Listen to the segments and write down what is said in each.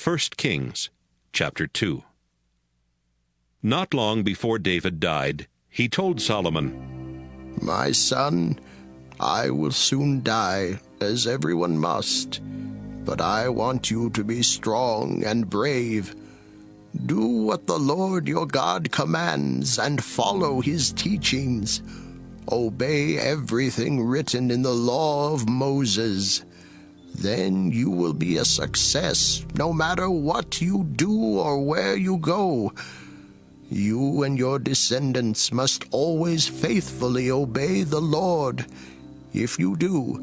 1 Kings, chapter 2. Not long before David died, he told Solomon, "My son, I will soon die, as everyone must, but I want you to be strong and brave. Do what the Lord your God commands and follow his teachings. Obey everything written in the law of Moses. Then you will be a success, no matter what you do or where you go. You and your descendants must always faithfully obey the Lord. If you do,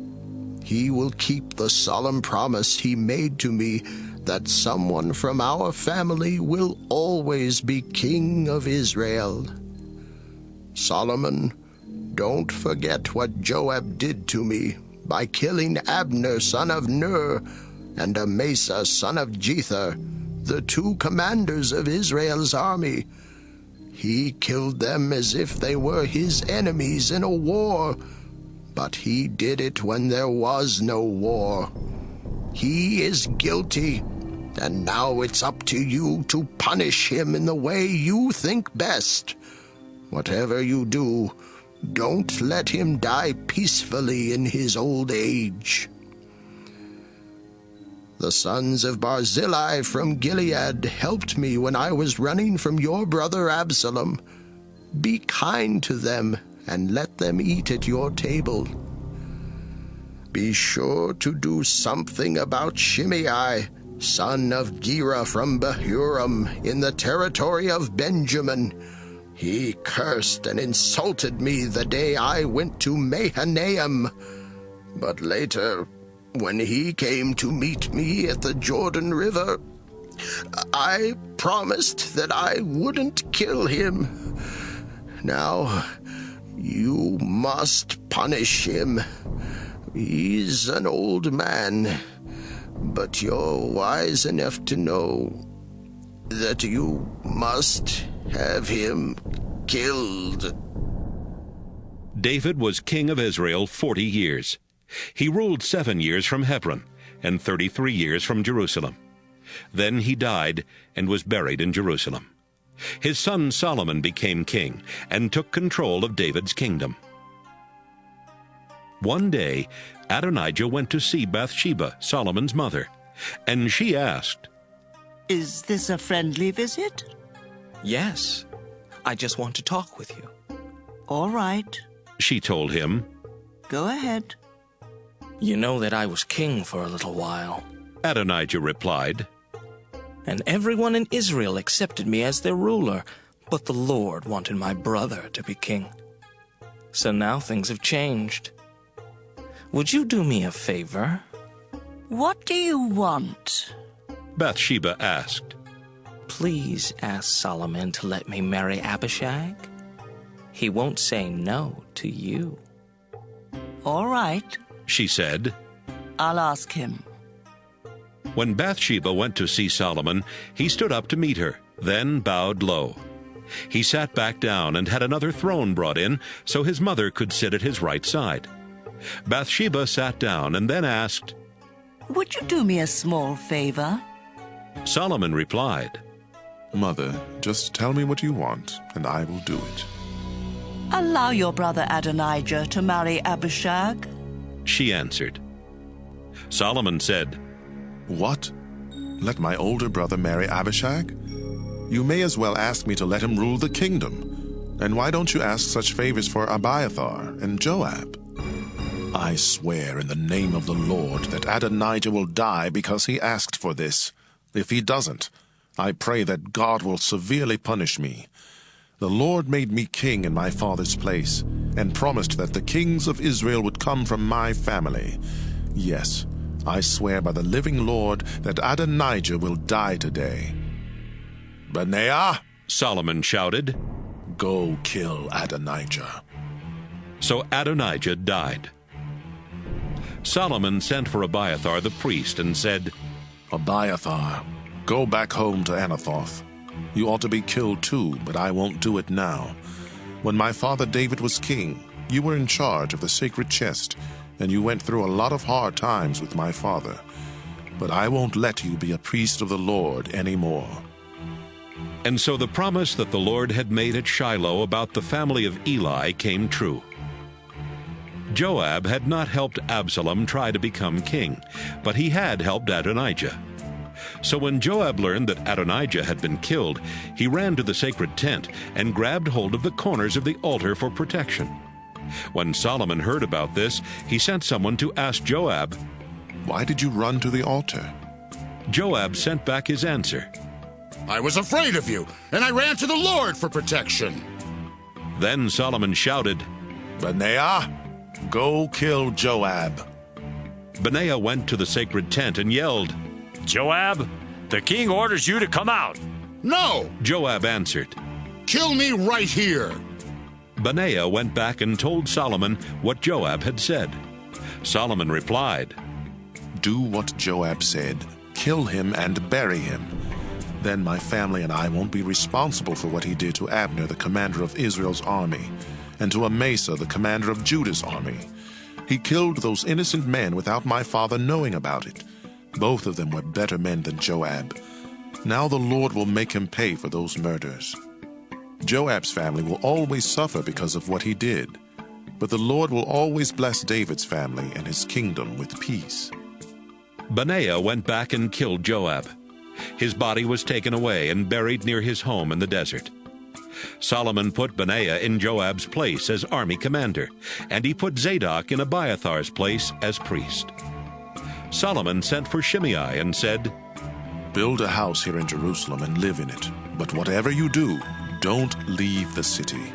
he will keep the solemn promise he made to me that someone from our family will always be king of Israel." Solomon, don't forget what Joab did to me by killing Abner, son of Ner, and Amasa, son of Jether, the two commanders of Israel's army. He killed them as if they were his enemies in a war, but he did it when there was no war. He is guilty, and now it's up to you to punish him in the way you think best. Whatever you do, don't let him die peacefully in his old age. The sons of Barzillai from Gilead helped me when I was running from your brother Absalom. Be kind to them and let them eat at your table. Be sure to do something about Shimei, son of Gera from Bahurim in the territory of Benjamin. He cursed and insulted me the day I went to Mahanaim. But later, when he came to meet me at the Jordan River, I promised that I wouldn't kill him. Now, you must punish him. He's an old man, but you're wise enough to know that you must have him killed." David was king of Israel 40 years. He ruled 7 years from Hebron and 33 years from Jerusalem. Then he died and was buried in Jerusalem. His son Solomon became king and took control of David's kingdom. One day, Adonijah went to see Bathsheba, Solomon's mother, and she asked, "Is this a friendly visit?" "Yes, I just want to talk with you." "All right. She told him. Go ahead." "You know that I was king for a little while, Adonijah replied, and everyone in Israel accepted me as their ruler, but the Lord wanted my brother to be king. So now things have changed. Would you do me a favor?" "What do you want?" Bathsheba asked. "Please ask Solomon to let me marry Abishag. He won't say no to you." "All right. She said. I'll ask him." When Bathsheba went to see Solomon, he stood up to meet her, then bowed low. He sat back down and had another throne brought in so his mother could sit at his right side. Bathsheba sat down and then asked, "Would you do me a small favor?" Solomon replied, "Mother, just tell me what you want, and I will do it." "Allow your brother Adonijah to marry Abishag." She answered. Solomon said, "What? Let my older brother marry Abishag? You may as well ask me to let him rule the kingdom. And why don't you ask such favors for Abiathar and Joab? I swear in the name of the Lord that Adonijah will die because he asked for this. If he doesn't, I pray that God will severely punish me. The Lord made me king in my father's place, and promised that the kings of Israel would come from my family. Yes, I swear by the living Lord that Adonijah will die today." "Benaiah," Solomon shouted. "Go kill Adonijah." So Adonijah died. Solomon sent for Abiathar the priest and said, "Abiathar, go back home to Anathoth. You ought to be killed too, but I won't do it now. When my father David was king, you were in charge of the sacred chest, and you went through a lot of hard times with my father. but I won't let you be a priest of the Lord anymore." And so the promise that the Lord had made at Shiloh about the family of Eli came true. Joab had not helped Absalom try to become king, but he had helped Adonijah. So when Joab learned that Adonijah had been killed, he ran to the sacred tent and grabbed hold of the corners of the altar for protection. When Solomon heard about this, he sent someone to ask Joab. "Why did you run to the altar?" Joab sent back his answer. "I was afraid of you, and I ran to the Lord for protection." Then Solomon shouted, "Benaiah, go kill Joab." Benaiah went to the sacred tent and yelled, "Joab, the king orders you to come out." "No! Joab answered. Kill me right here!" Benaiah went back and told Solomon what Joab had said. Solomon replied, "Do what Joab said. Kill him and bury him. Then my family and I won't be responsible for what he did to Abner, the commander of Israel's army, and to Amasa, the commander of Judah's army. He killed those innocent men without my father knowing about it. Both of them were better men than Joab. Now the Lord will make him pay for those murders. Joab's family will always suffer because of what he did, but the Lord will always bless David's family and his kingdom with peace." Benaiah went back and killed Joab. His body was taken away and buried near his home in the desert. Solomon put Benaiah in Joab's place as army commander, and he put Zadok in Abiathar's place as priest. Solomon sent for Shimei and said, "Build a house here in Jerusalem and live in it, but whatever you do, don't leave the city.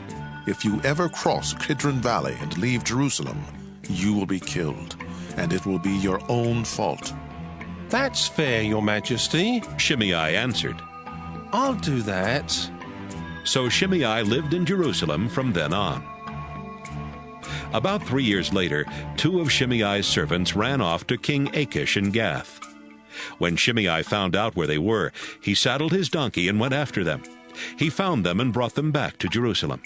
If you ever cross Kidron Valley and leave Jerusalem, you will be killed, and it will be your own fault." "That's fair, Your Majesty. Shimei answered. I'll do that." So Shimei lived in Jerusalem from then on. About 3 years later, 2 of Shimei's servants ran off to King Achish in Gath. When Shimei found out where they were, he saddled his donkey and went after them. He found them and brought them back to Jerusalem.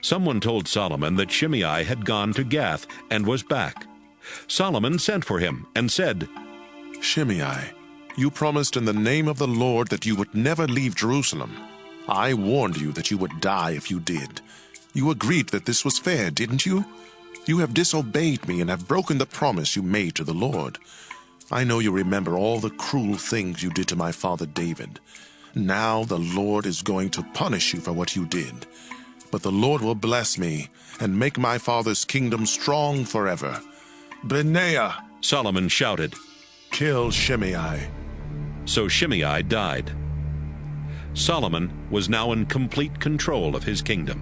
Someone told Solomon that Shimei had gone to Gath and was back. Solomon sent for him and said, "Shimei, you promised in the name of the Lord that you would never leave Jerusalem. I warned you that you would die if you did. You agreed that this was fair, didn't you? You have disobeyed me and have broken the promise you made to the Lord. I know you remember all the cruel things you did to my father David. Now the Lord is going to punish you for what you did. But the Lord will bless me and make my father's kingdom strong forever. Benaiah," Solomon shouted. "kill Shimei." So Shimei died. Solomon was now in complete control of his kingdom.